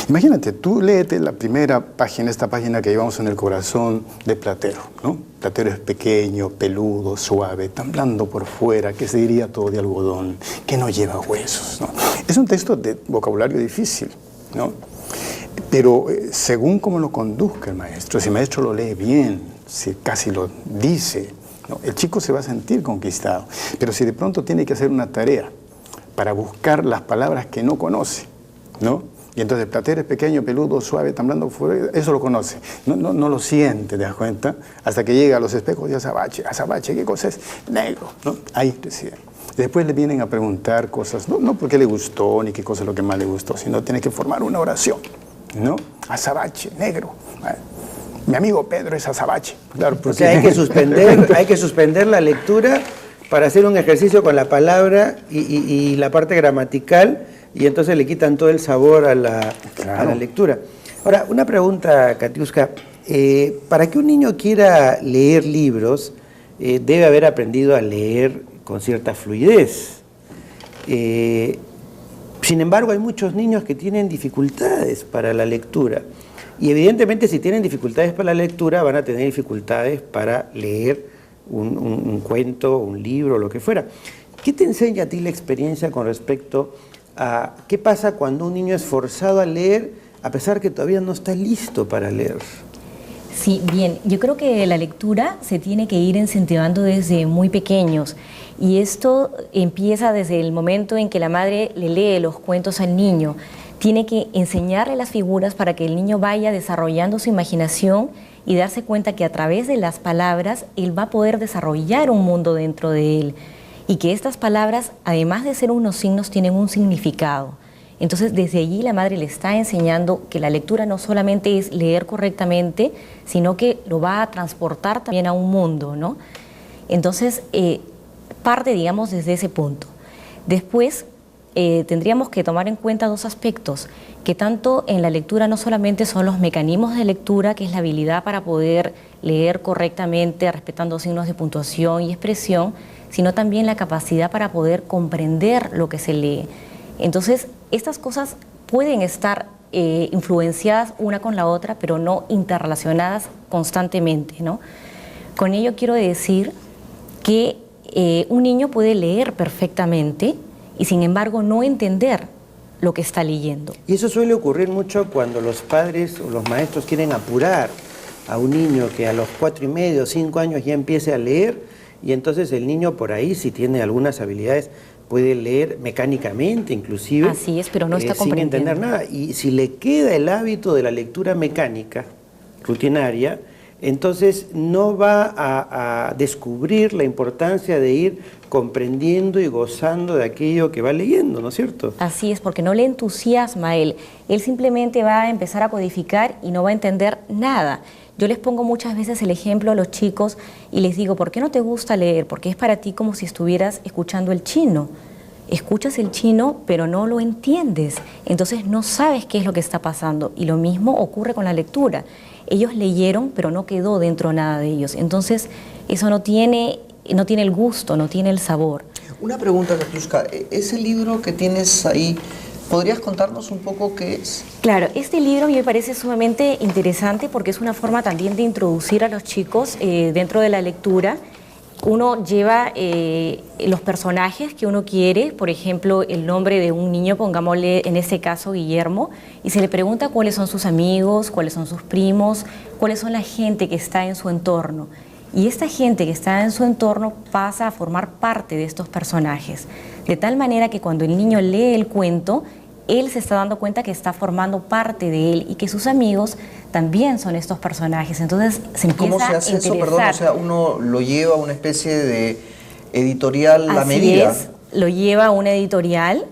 Imagínate, tú léete la primera página, esta página que llevamos en el corazón de Platero, ¿no? Platero es pequeño, peludo, suave, tan blando por fuera, que se diría todo de algodón, que no lleva huesos, ¿no? Es un texto de vocabulario difícil, ¿no? Pero según cómo lo conduzca el maestro, si el maestro lo lee bien, si casi lo dice, No, el chico se va a sentir conquistado, pero si de pronto tiene que hacer una tarea para buscar las palabras que no conoce, ¿no? Y entonces el platero es pequeño, peludo, suave, tan blando, eso lo conoce. No lo siente, ¿te das cuenta? Hasta que llega a los espejos y azabache, ¿qué cosa es? Negro, ¿no? Ahí recibe. Después le vienen a preguntar cosas, no porque le gustó, ni qué cosa es lo que más le gustó, sino tiene que formar una oración, ¿no? Azabache, negro. Mi amigo Pedro es azabache. Claro, porque... O sea, hay que suspender la lectura para hacer un ejercicio con la palabra y la parte gramatical, y entonces le quitan todo el sabor a la lectura. Ahora, una pregunta, Katiuska. Para que un niño quiera leer libros, debe haber aprendido a leer con cierta fluidez. Sin embargo, hay muchos niños que tienen dificultades para la lectura. Y evidentemente, si tienen dificultades para la lectura, van a tener dificultades para leer un cuento, un libro, lo que fuera. ¿Qué te enseña a ti la experiencia con respecto a qué pasa cuando un niño es forzado a leer a pesar que todavía no está listo para leer? Sí, bien, yo creo que la lectura se tiene que ir incentivando desde muy pequeños, y esto empieza desde el momento en que la madre le lee los cuentos al niño. Tiene que enseñarle las figuras para que el niño vaya desarrollando su imaginación y darse cuenta que a través de las palabras él va a poder desarrollar un mundo dentro de él, y que estas palabras, además de ser unos signos, tienen un significado. Entonces, desde allí la madre le está enseñando que la lectura no solamente es leer correctamente, sino que lo va a transportar también a un mundo, ¿no? Entonces, parte, digamos, desde ese punto. Después, tendríamos que tomar en cuenta dos aspectos, que tanto en la lectura no solamente son los mecanismos de lectura, que es la habilidad para poder leer correctamente, respetando signos de puntuación y expresión, sino también la capacidad para poder comprender lo que se lee. Entonces, estas cosas pueden estar influenciadas una con la otra, pero no interrelacionadas constantemente, ¿no? Con ello quiero decir que un niño puede leer perfectamente y sin embargo no entender lo que está leyendo. Y eso suele ocurrir mucho cuando los padres o los maestros quieren apurar a un niño que a los 4 y medio, 5 años ya empiece a leer, y entonces el niño por ahí, si tiene algunas habilidades, puede leer mecánicamente inclusive. Así es, pero no está comprendiendo. Sin entender nada. Y si le queda el hábito de la lectura mecánica, rutinaria, entonces no va a descubrir la importancia de ir comprendiendo y gozando de aquello que va leyendo, ¿no es cierto? Así es, porque no le entusiasma a él. Él simplemente va a empezar a codificar y no va a entender nada. Yo les pongo muchas veces el ejemplo a los chicos y les digo, ¿por qué no te gusta leer? Porque es para ti como si estuvieras escuchando el chino. Escuchas el chino, pero no lo entiendes. Entonces no sabes qué es lo que está pasando. Y lo mismo ocurre con la lectura. Ellos leyeron, pero no quedó dentro nada de ellos. Entonces eso no tiene el gusto, no tiene el sabor. Una pregunta, Katiuska. Ese libro que tienes ahí, ¿podrías contarnos un poco qué es? Claro, este libro a mí me parece sumamente interesante porque es una forma también de introducir a los chicos dentro de la lectura. Uno lleva los personajes que uno quiere, por ejemplo, el nombre de un niño, pongámosle en este caso Guillermo, y se le pregunta cuáles son sus amigos, cuáles son sus primos, cuáles son la gente que está en su entorno. Y esta gente que está en su entorno pasa a formar parte de estos personajes, de tal manera que cuando el niño lee el cuento, él se está dando cuenta que está formando parte de él y que sus amigos también son estos personajes. Entonces se empieza ¿Cómo se hace a eso? interesar. Perdón, o sea, uno lo lleva a una especie de editorial a medida. Así es, lo lleva a una editorial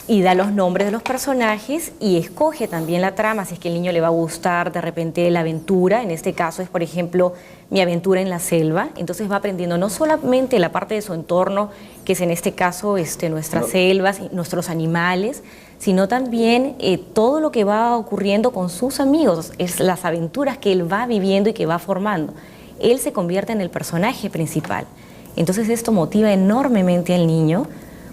y da los nombres de los personajes y escoge también la trama, si es que el niño le va a gustar de repente la aventura. En este caso es, por ejemplo, Mi aventura en la selva. Entonces va aprendiendo no solamente la parte de su entorno, que es en este caso nuestras selvas, nuestros animales, sino también todo lo que va ocurriendo con sus amigos, es las aventuras que él va viviendo y que va formando. Él se convierte en el personaje principal. Entonces esto motiva enormemente al niño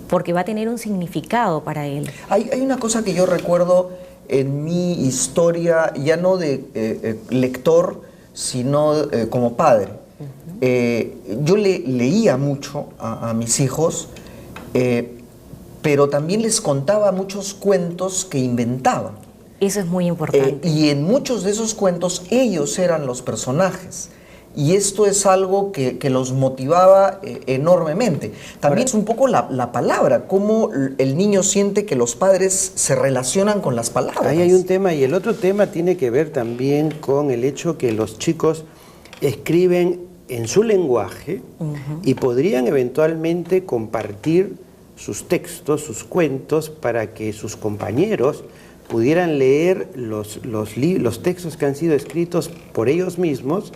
porque va a tener un significado para él. Hay una cosa que yo recuerdo en mi historia, ya no de lector, sino como padre. Yo leía mucho a mis hijos, pero también les contaba muchos cuentos que inventaban. Eso es muy importante. Y en muchos de esos cuentos ellos eran los personajes. y esto es algo que los motivaba enormemente. También es un poco la palabra, cómo el niño siente que los padres se relacionan con las palabras. Ahí hay un tema, y el otro tema tiene que ver también con el hecho que los chicos escriben en su lenguaje y podrían eventualmente compartir sus textos, sus cuentos, para que sus compañeros pudieran leer los textos que han sido escritos por ellos mismos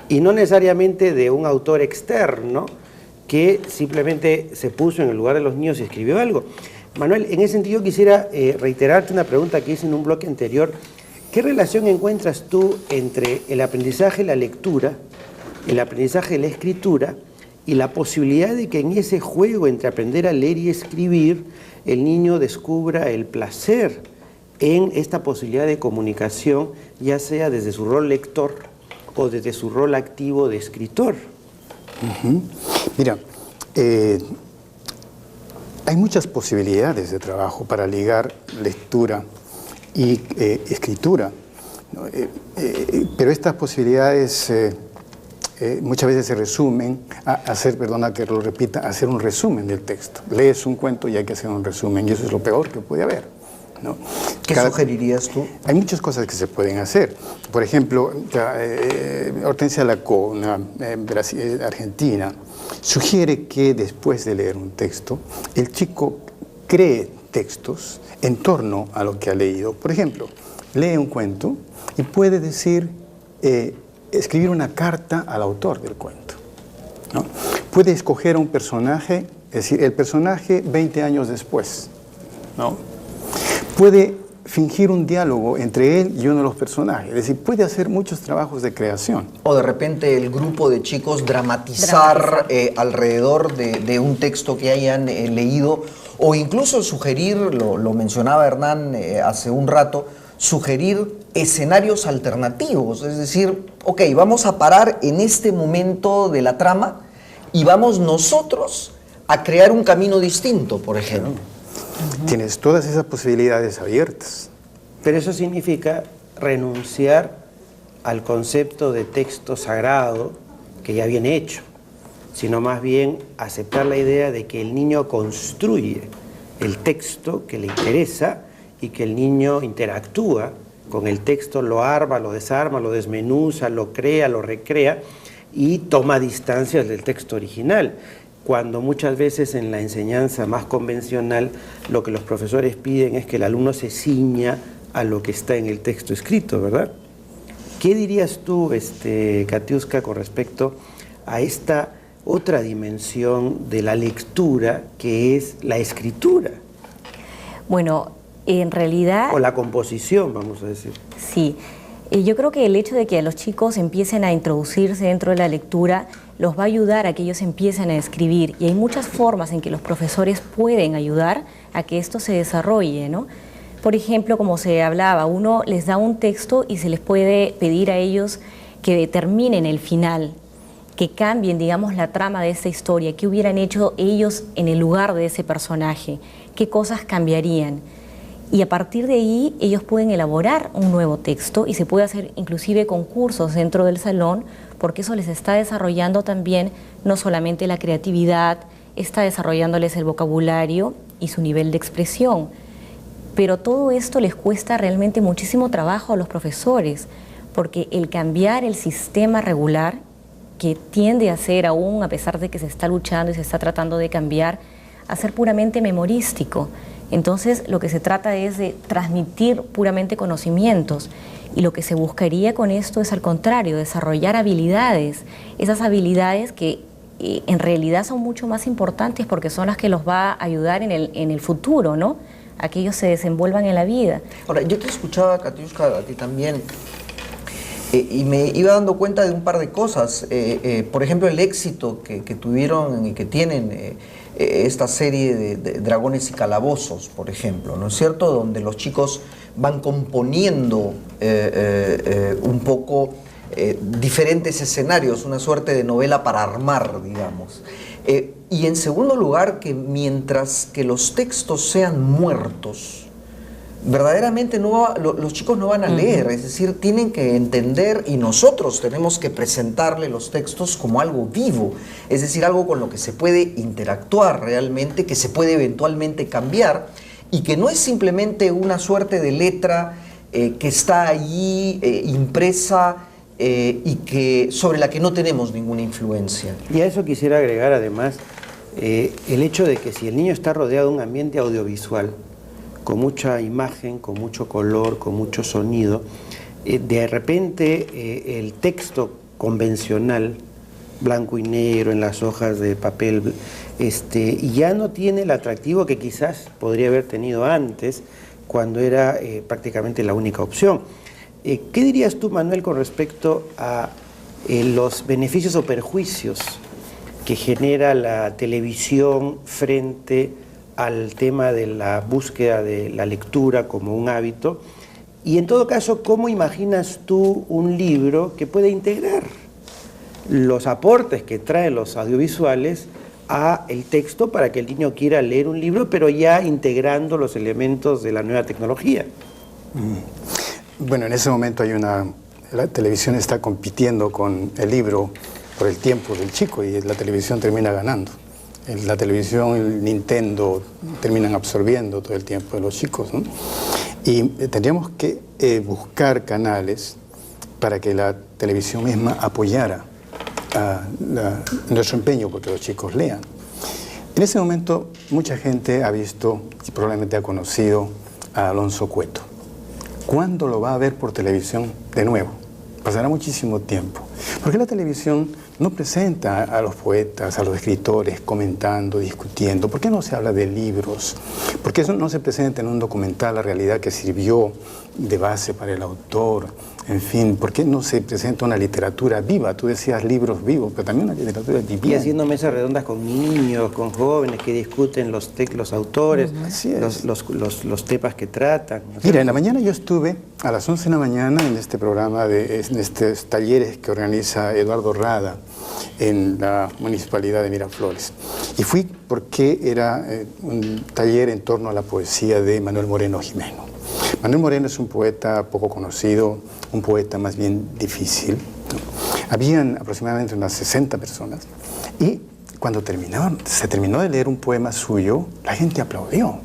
y no necesariamente de un autor externo que simplemente se puso en el lugar de los niños y escribió algo. Manuel, en ese sentido quisiera reiterarte una pregunta que hice en un bloque anterior. ¿Qué relación encuentras tú entre el aprendizaje de la lectura, el aprendizaje de la escritura y la posibilidad de que en ese juego entre aprender a leer y escribir el niño descubra el placer en esta posibilidad de comunicación, ya sea desde su rol lector o desde su rol activo de escritor? Mira, hay muchas posibilidades de trabajo para ligar lectura y escritura, ¿no? Pero estas posibilidades muchas veces se resumen a hacer, perdona que lo repita, a hacer un resumen del texto. Lees un cuento y hay que hacer un resumen, y eso es lo peor que puede haber, ¿no? ¿Qué sugerirías tú? Hay muchas cosas que se pueden hacer. Por ejemplo, Hortensia Lacó, una argentina, sugiere que después de leer un texto, el chico cree textos en torno a lo que ha leído. Por ejemplo, lee un cuento y puede decir, escribir una carta al autor del cuento, ¿no? Puede escoger a un personaje, es decir, el personaje 20 años después, ¿no? Puede fingir un diálogo entre él y uno de los personajes, es decir, puede hacer muchos trabajos de creación. O de repente el grupo de chicos dramatizar alrededor de un texto que hayan leído, o incluso sugerir, lo mencionaba Hernán hace un rato, sugerir escenarios alternativos, es decir, ok, vamos a parar en este momento de la trama y vamos nosotros a crear un camino distinto, por ejemplo. Tienes todas esas posibilidades abiertas. Pero eso significa renunciar al concepto de texto sagrado que ya viene hecho, sino más bien aceptar la idea de que el niño construye el texto que le interesa y que el niño interactúa con el texto, lo arma, lo desarma, lo desmenuza, lo crea, lo recrea y toma distancias del texto original. Cuando muchas veces en la enseñanza más convencional lo que los profesores piden es que el alumno se ciña a lo que está en el texto escrito, ¿verdad? ¿Qué dirías tú, Katiuska, con respecto a esta otra dimensión de la lectura que es la escritura? Bueno, en realidad... O la composición, vamos a decir. Sí. Yo creo que el hecho de que los chicos empiecen a introducirse dentro de la lectura los va a ayudar a que ellos empiecen a escribir, y hay muchas formas en que los profesores pueden ayudar a que esto se desarrolle, ¿no? Por ejemplo, como se hablaba, uno les da un texto y se les puede pedir a ellos que determinen el final, que cambien, digamos, la trama de esta historia, qué hubieran hecho ellos en el lugar de ese personaje, qué cosas cambiarían. Y a partir de ahí ellos pueden elaborar un nuevo texto y se puede hacer inclusive concursos dentro del salón, porque eso les está desarrollando también no solamente la creatividad, está desarrollándoles el vocabulario y su nivel de expresión. Pero todo esto les cuesta realmente muchísimo trabajo a los profesores, porque el cambiar el sistema regular, que tiende a ser, aún a pesar de que se está luchando y se está tratando de cambiar, a ser puramente memorístico. Entonces, lo que se trata es de transmitir puramente conocimientos, y lo que se buscaría con esto es, al contrario, desarrollar habilidades, esas habilidades que en realidad son mucho más importantes porque son las que los va a ayudar en el futuro, ¿no? A que ellos se desenvuelvan en la vida. Ahora, yo te escuchaba, Katiuska, a ti también, y me iba dando cuenta de un par de cosas. Por ejemplo, el éxito que tuvieron y que tienen esta serie de Dragones y Calabozos, por ejemplo, ¿no es cierto? Donde los chicos van componiendo un poco diferentes escenarios, una suerte de novela para armar, digamos. Y en segundo lugar, que mientras que los textos sean muertos, verdaderamente los chicos no van a leer, es decir, tienen que entender y nosotros tenemos que presentarle los textos como algo vivo, es decir, algo con lo que se puede interactuar realmente, que se puede eventualmente cambiar y que no es simplemente una suerte de letra que está allí impresa y sobre la que no tenemos ninguna influencia. Y a eso quisiera agregar además el hecho de que si el niño está rodeado de un ambiente audiovisual, con mucha imagen, con mucho color, con mucho sonido, de repente el texto convencional, blanco y negro en las hojas de papel, ya no tiene el atractivo que quizás podría haber tenido antes, cuando era prácticamente la única opción. ¿Qué dirías tú, Manuel, con respecto a los beneficios o perjuicios que genera la televisión frente al tema de la búsqueda de la lectura como un hábito? Y en todo caso, ¿cómo imaginas tú un libro que pueda integrar los aportes que traen los audiovisuales a el texto para que el niño quiera leer un libro, pero ya integrando los elementos de la nueva tecnología? Bueno, en ese momento la televisión está compitiendo con el libro por el tiempo del chico y la televisión termina ganando. La televisión, el Nintendo terminan absorbiendo todo el tiempo de los chicos, ¿no? Y tendríamos que buscar canales para que la televisión misma apoyara nuestro empeño porque los chicos lean. En ese momento mucha gente ha visto y probablemente ha conocido a Alonso Cueto. ¿Cuándo lo va a ver por televisión de nuevo? Pasará muchísimo tiempo. Porque la televisión no presenta a los poetas, a los escritores comentando, discutiendo. ¿Por qué no se habla de libros? ¿Por qué eso no se presenta en un documental la realidad que sirvió de base para el autor? En fin, ¿por qué no se presenta una literatura viva? Tú decías libros vivos, pero también una literatura viviente. Y haciendo mesas redondas con niños, con jóvenes que discuten los autores, los temas que tratan. Mira, en la mañana yo estuve a las 11 de la mañana en este programa, en estos talleres que organiza Eduardo Rada en la Municipalidad de Miraflores. Y fui porque era un taller en torno a la poesía de Manuel Moreno Jimeno. Manuel Moreno es un poeta poco conocido, un poeta más bien difícil, ¿no? Habían aproximadamente unas 60 personas y cuando se terminó de leer un poema suyo, la gente aplaudió.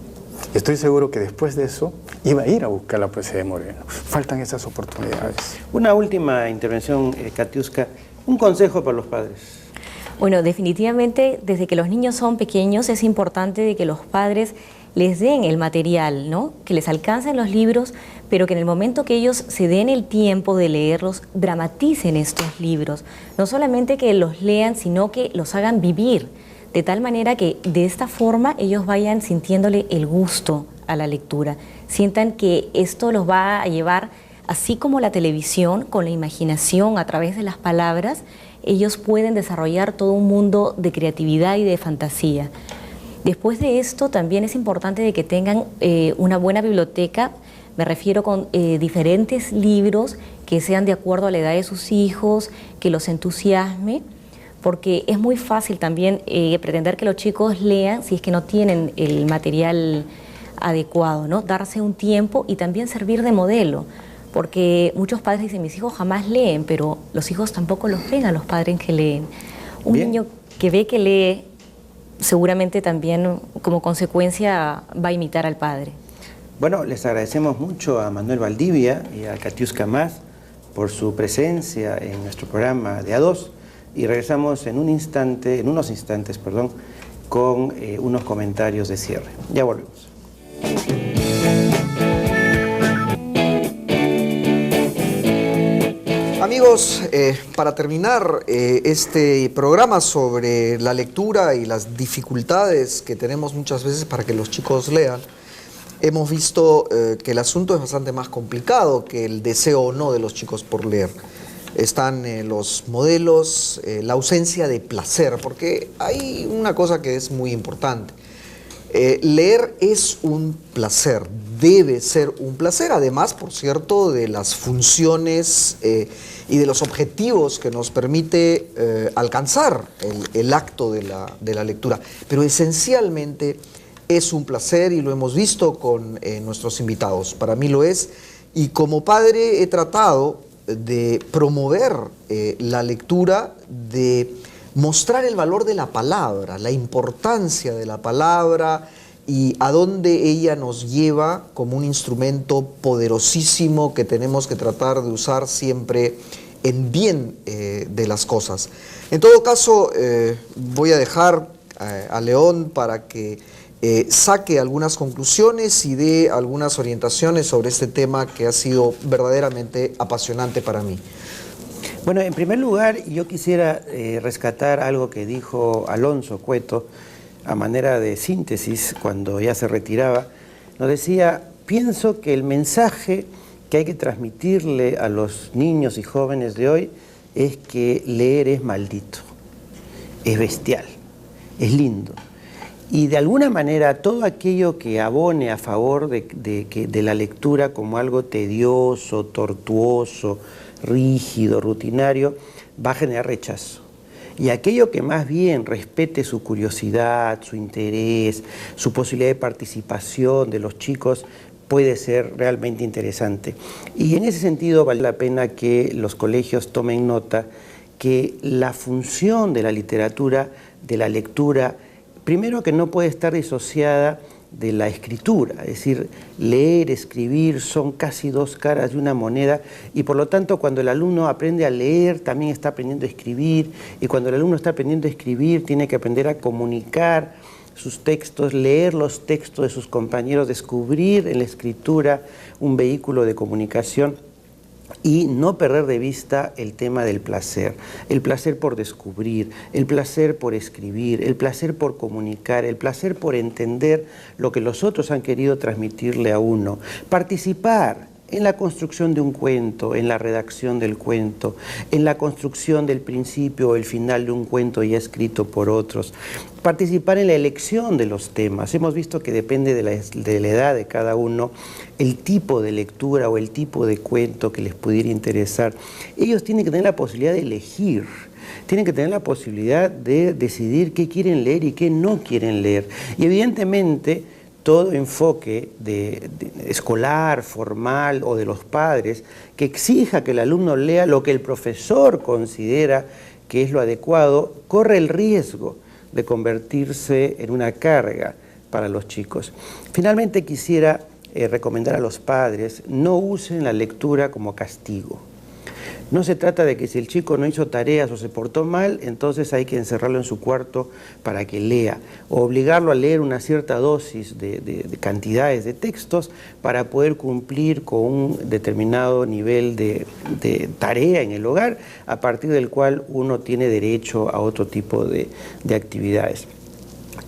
Y estoy seguro que después de eso iba a ir a buscar la poesía de Moreno. Faltan esas oportunidades. Una última intervención, Katiuska, un consejo para los padres. Bueno, definitivamente desde que los niños son pequeños es importante de que los padres les den el material, ¿no? Que les alcancen los libros, pero que en el momento que ellos se den el tiempo de leerlos, dramaticen estos libros. No solamente que los lean, sino que los hagan vivir, de tal manera que de esta forma ellos vayan sintiéndole el gusto a la lectura. Sientan que esto los va a llevar, así como la televisión, con la imaginación a través de las palabras, ellos pueden desarrollar todo un mundo de creatividad y de fantasía. Después de esto también es importante de que tengan una buena biblioteca, me refiero con diferentes libros que sean de acuerdo a la edad de sus hijos, que los entusiasme, porque es muy fácil también pretender que los chicos lean si es que no tienen el material adecuado, ¿no? Darse un tiempo y también servir de modelo, porque muchos padres dicen, mis hijos jamás leen, pero los hijos tampoco los ven a los padres que leen. Un niño que ve que lee, seguramente también como consecuencia va a imitar al padre. Bueno, les agradecemos mucho a Manuel Valdivia y a Katiuska Mas por su presencia en nuestro programa de A2 y regresamos en unos instantes, con unos comentarios de cierre. Ya volvemos. Amigos, para terminar este programa sobre la lectura y las dificultades que tenemos muchas veces para que los chicos lean, hemos visto que el asunto es bastante más complicado que el deseo o no de los chicos por leer. Están los modelos, la ausencia de placer, porque hay una cosa que es muy importante. Leer es un placer, debe ser un placer, además, por cierto, de las funciones y de los objetivos que nos permite alcanzar el acto de la lectura. Pero esencialmente Es un placer y lo hemos visto con nuestros invitados. Para mí lo es. Y como padre he tratado de promover la lectura, de mostrar el valor de la palabra, la importancia de la palabra y a dónde ella nos lleva como un instrumento poderosísimo que tenemos que tratar de usar siempre en bien de las cosas. En todo caso, voy a dejar a León para que saque algunas conclusiones y dé algunas orientaciones sobre este tema que ha sido verdaderamente apasionante para mí. Bueno, en primer lugar, yo quisiera rescatar algo que dijo Alonso Cueto a manera de síntesis cuando ya se retiraba. Nos decía, pienso que el mensaje que hay que transmitirle a los niños y jóvenes de hoy es que leer es maldito, es bestial, es lindo. Y de alguna manera todo aquello que abone a favor de la lectura como algo tedioso, tortuoso, rígido, rutinario, va a generar rechazo. Y aquello que más bien respete su curiosidad, su interés, su posibilidad de participación de los chicos, puede ser realmente interesante. Y en ese sentido vale la pena que los colegios tomen nota que la función de la literatura, de la lectura, primero que no puede estar disociada de la escritura, es decir, leer, escribir son casi dos caras de una moneda y por lo tanto cuando el alumno aprende a leer también está aprendiendo a escribir y cuando el alumno está aprendiendo a escribir tiene que aprender a comunicar sus textos, leer los textos de sus compañeros, descubrir en la escritura un vehículo de comunicación y no perder de vista el tema del placer, el placer por descubrir, el placer por escribir, el placer por comunicar, el placer por entender lo que los otros han querido transmitirle a uno, participar en la construcción de un cuento, en la redacción del cuento, en la construcción del principio o el final de un cuento ya escrito por otros, participar en la elección de los temas. Hemos visto que depende de la edad de cada uno, el tipo de lectura o el tipo de cuento que les pudiera interesar. Ellos tienen que tener la posibilidad de elegir, tienen que tener la posibilidad de decidir qué quieren leer y qué no quieren leer. Y evidentemente, todo enfoque escolar, formal o de los padres que exija que el alumno lea lo que el profesor considera que es lo adecuado, corre el riesgo de convertirse en una carga para los chicos. Finalmente quisiera recomendar a los padres, no usen la lectura como castigo. No se trata de que si el chico no hizo tareas o se portó mal, entonces hay que encerrarlo en su cuarto para que lea, o obligarlo a leer una cierta dosis de cantidades de textos para poder cumplir con un determinado nivel de tarea en el hogar, a partir del cual uno tiene derecho a otro tipo de actividades.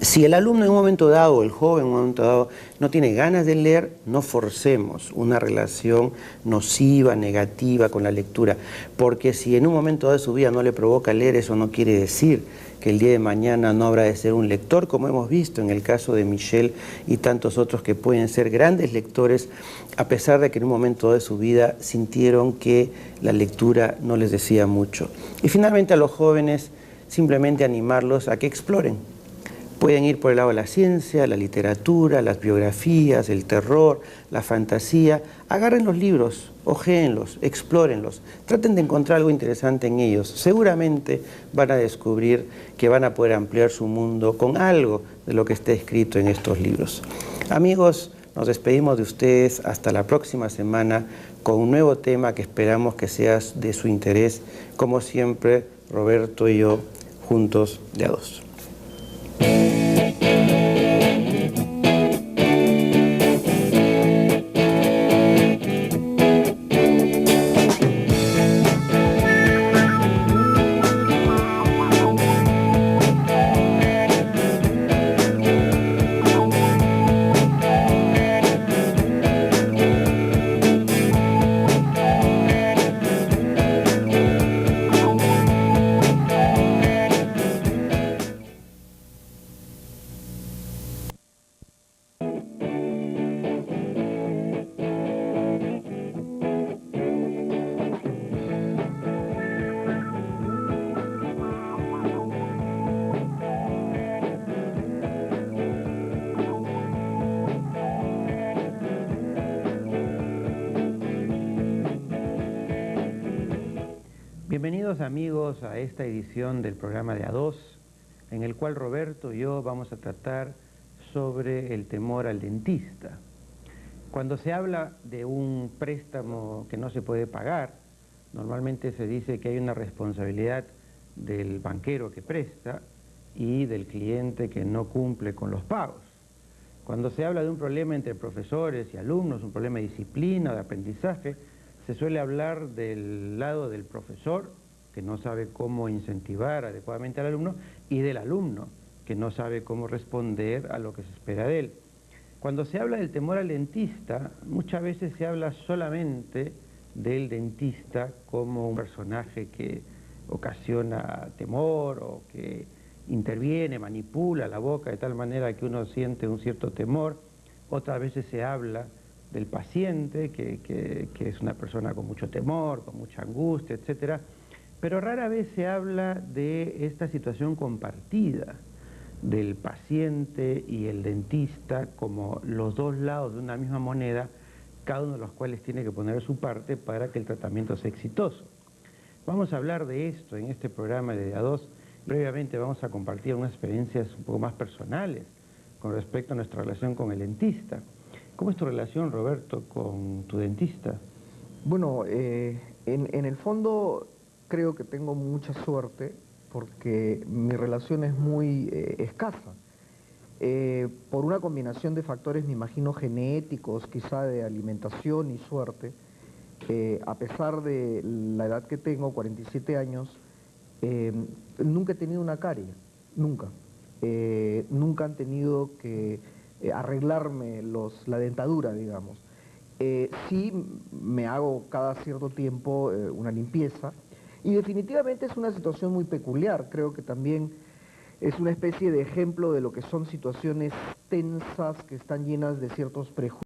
Si el alumno en un momento dado, el joven en un momento dado, no tiene ganas de leer, no forcemos una relación nociva, negativa con la lectura, porque si en un momento dado de su vida no le provoca leer, eso no quiere decir que el día de mañana no habrá de ser un lector, como hemos visto en el caso de Michel y tantos otros que pueden ser grandes lectores, a pesar de que en un momento dado de su vida sintieron que la lectura no les decía mucho. Y finalmente a los jóvenes, simplemente animarlos a que exploren. Pueden ir por el lado de la ciencia, la literatura, las biografías, el terror, la fantasía. Agarren los libros, hojéenlos, explórenlos, traten de encontrar algo interesante en ellos. Seguramente van a descubrir que van a poder ampliar su mundo con algo de lo que está escrito en estos libros. Amigos, nos despedimos de ustedes hasta la próxima semana con un nuevo tema que esperamos que sea de su interés. Como siempre, Roberto y yo, juntos de a dos. Bienvenidos amigos a esta edición del programa de A2, en el cual Roberto y yo vamos a tratar sobre el temor al dentista. Cuando se habla de un préstamo que no se puede pagar, normalmente se dice que hay una responsabilidad del banquero que presta y del cliente que no cumple con los pagos. Cuando se habla de un problema entre profesores y alumnos, un problema de disciplina, de aprendizaje, se suele hablar del lado del profesor, que no sabe cómo incentivar adecuadamente al alumno, y del alumno, que no sabe cómo responder a lo que se espera de él. Cuando se habla del temor al dentista, muchas veces se habla solamente del dentista como un personaje que ocasiona temor o que interviene, manipula la boca de tal manera que uno siente un cierto temor. Otras veces se habla del paciente, que es una persona con mucho temor, con mucha angustia, etc. Pero rara vez se habla de esta situación compartida del paciente y el dentista como los dos lados de una misma moneda, cada uno de los cuales tiene que poner su parte para que el tratamiento sea exitoso. Vamos a hablar de esto en este programa de A2. Previamente vamos a compartir unas experiencias un poco más personales con respecto a nuestra relación con el dentista. ¿Cómo es tu relación, Roberto, con tu dentista? Bueno, en el fondo creo que tengo mucha suerte porque mi relación es muy escasa. Por una combinación de factores, me imagino, genéticos, quizá de alimentación y suerte, a pesar de la edad que tengo, 47 años, nunca he tenido una carie, nunca. Nunca han tenido que arreglarme la dentadura, digamos. Sí me hago cada cierto tiempo una limpieza y definitivamente es una situación muy peculiar. Creo que también es una especie de ejemplo de lo que son situaciones tensas que están llenas de ciertos prejuicios.